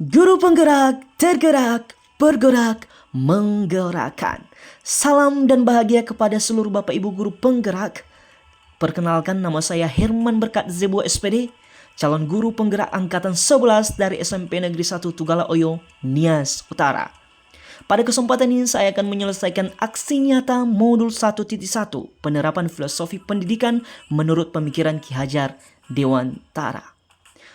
Guru penggerak, tergerak, bergerak, menggerakkan. Salam dan bahagia kepada seluruh Bapak Ibu guru penggerak. Perkenalkan, nama saya Herman Berkat Zebu SPD, calon guru penggerak angkatan 11 dari SMP Negeri 1 Tugala-Oyo, Nias Utara. Pada kesempatan ini saya akan menyelesaikan aksi nyata modul 1.1 penerapan filosofi pendidikan menurut pemikiran Ki Hajar Dewantara.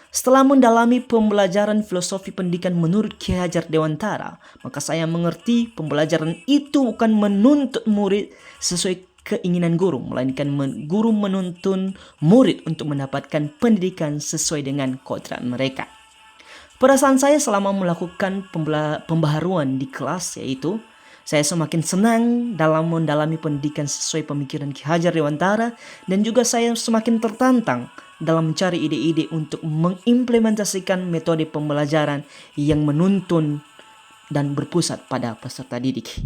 Setelah mendalami pembelajaran filosofi pendidikan menurut Ki Hajar Dewantara, maka saya mengerti pembelajaran itu bukan menuntut murid sesuai keinginan guru, melainkan guru menuntun murid untuk mendapatkan pendidikan sesuai dengan kodrat mereka. Perasaan saya selama melakukan pembaharuan di kelas yaitu saya semakin senang dalam mendalami pendidikan sesuai pemikiran Ki Hajar Dewantara, dan juga saya semakin tertantang dalam mencari ide-ide untuk mengimplementasikan metode pembelajaran yang menuntun dan berpusat pada peserta didik.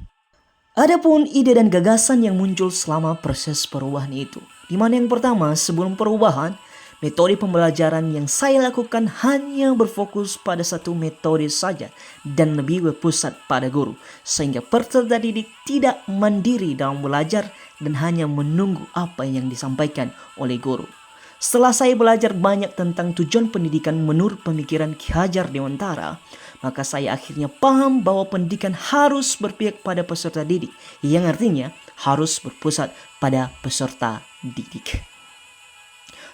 Adapun ide dan gagasan yang muncul selama proses perubahan itu, di mana yang pertama, sebelum perubahan, metode pembelajaran yang saya lakukan hanya berfokus pada satu metode saja dan lebih berpusat pada guru, sehingga peserta didik tidak mandiri dalam belajar dan hanya menunggu apa yang disampaikan oleh guru. Setelah saya belajar banyak tentang tujuan pendidikan menurut pemikiran Ki Hajar Dewantara, maka saya akhirnya paham bahwa pendidikan harus berpihak pada peserta didik, yang artinya harus berpusat pada peserta didik.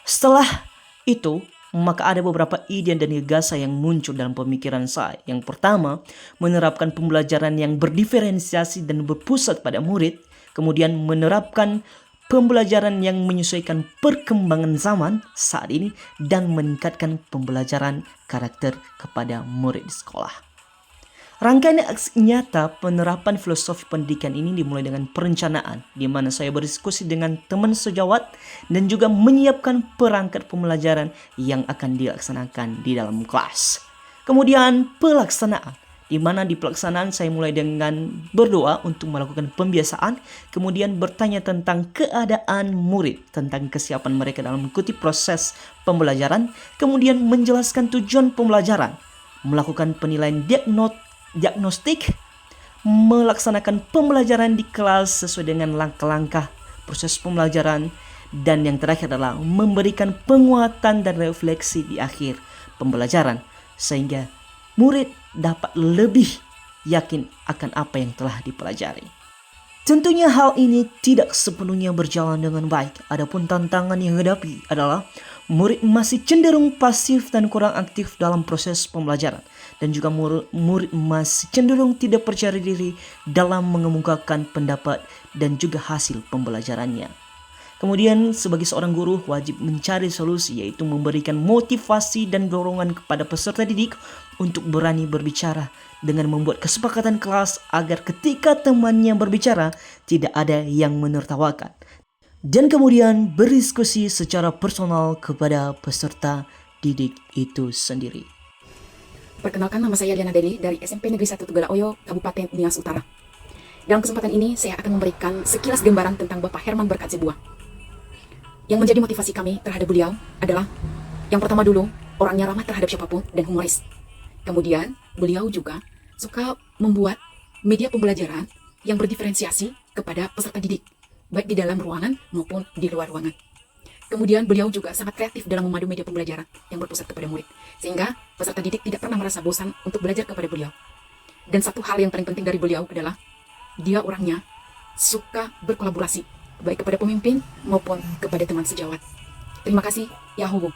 Setelah itu, maka ada beberapa ide dan gagasan yang muncul dalam pemikiran saya. Yang pertama, menerapkan pembelajaran yang berdiferensiasi dan berpusat pada murid, kemudian menerapkan pembelajaran yang menyesuaikan perkembangan zaman saat ini, dan meningkatkan pembelajaran karakter kepada murid di sekolah. Rangkaian aksi nyata penerapan filosofi pendidikan ini dimulai dengan perencanaan, di mana saya berdiskusi dengan teman sejawat dan juga menyiapkan perangkat pembelajaran yang akan dilaksanakan di dalam kelas. Kemudian pelaksanaan, di mana di pelaksanaan saya mulai dengan berdoa untuk melakukan pembiasaan, kemudian bertanya tentang keadaan murid, tentang kesiapan mereka dalam mengikuti proses pembelajaran, kemudian menjelaskan tujuan pembelajaran, melakukan penilaian diagnostik, melaksanakan pembelajaran di kelas sesuai dengan langkah-langkah proses pembelajaran, dan yang terakhir adalah memberikan penguatan dan refleksi di akhir pembelajaran sehingga murid dapat lebih yakin akan apa yang telah dipelajari. Tentunya hal ini tidak sepenuhnya berjalan dengan baik. Adapun tantangan yang dihadapi adalah murid masih cenderung pasif dan kurang aktif dalam proses pembelajaran, dan juga murid masih cenderung tidak percaya diri dalam mengemukakan pendapat dan juga hasil pembelajarannya. Kemudian sebagai seorang guru wajib mencari solusi, yaitu memberikan motivasi dan dorongan kepada peserta didik untuk berani berbicara dengan membuat kesepakatan kelas agar ketika temannya berbicara tidak ada yang menertawakan, dan kemudian berdiskusi secara personal kepada peserta didik itu sendiri. Perkenalkan, nama saya Diana Deli dari SMP Negeri 1 Tugala-Oyo, Kabupaten Nias Utara. Dalam kesempatan ini saya akan memberikan sekilas gambaran tentang Bapak Herman Berkat Zebua. Yang menjadi motivasi kami terhadap beliau adalah, yang pertama dulu, orangnya ramah terhadap siapapun dan humoris. Kemudian, beliau juga suka membuat media pembelajaran yang berdiferensiasi kepada peserta didik, baik di dalam ruangan maupun di luar ruangan. Kemudian, beliau juga sangat kreatif dalam memadu media pembelajaran yang berpusat kepada murid, sehingga peserta didik tidak pernah merasa bosan untuk belajar kepada beliau. Dan satu hal yang paling penting dari beliau adalah, dia orangnya suka berkolaborasi, baik kepada pemimpin maupun kepada teman sejawat. Terima kasih, Yahoo.